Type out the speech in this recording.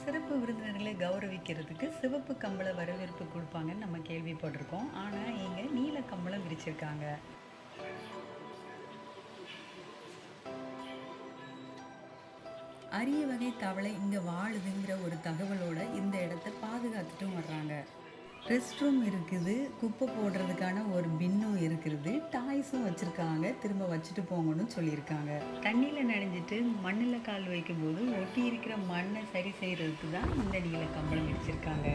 சிறப்பு விருந்தினர்களை கௌரவிக்கிறதுக்கு சிவப்பு கம்பள வரவேற்பு கொடுப்பாங்கன்னு நம்ம கேள்விப்பட்டிருக்கோம். ஆனால் இங்கே நீல கம்பளம் விரிச்சிருக்காங்க. அரிய வகை தவளை இங்கே வாழுதுங்கிற ஒரு தகவலோட இந்த இடத்த பாதுகாத்துட்டும் வர்றாங்க. ரெஸ்ட் ரூம் இருக்குது, குப்பை போடுறதுக்கான ஒரு பின்னும் இருக்குது, டாய்ஸும் வச்சுருக்காங்க, திரும்ப வச்சுட்டு போங்கன்னு சொல்லியிருக்காங்க. தண்ணியில் நனைஞ்சிட்டு மண்ணில் கால் வைக்கும்போது ஒட்டி இருக்கிற மண்ணை சரி செய்கிறதுக்கு தான் இந்த நீல கம்பளம் விரிச்சிருக்காங்க.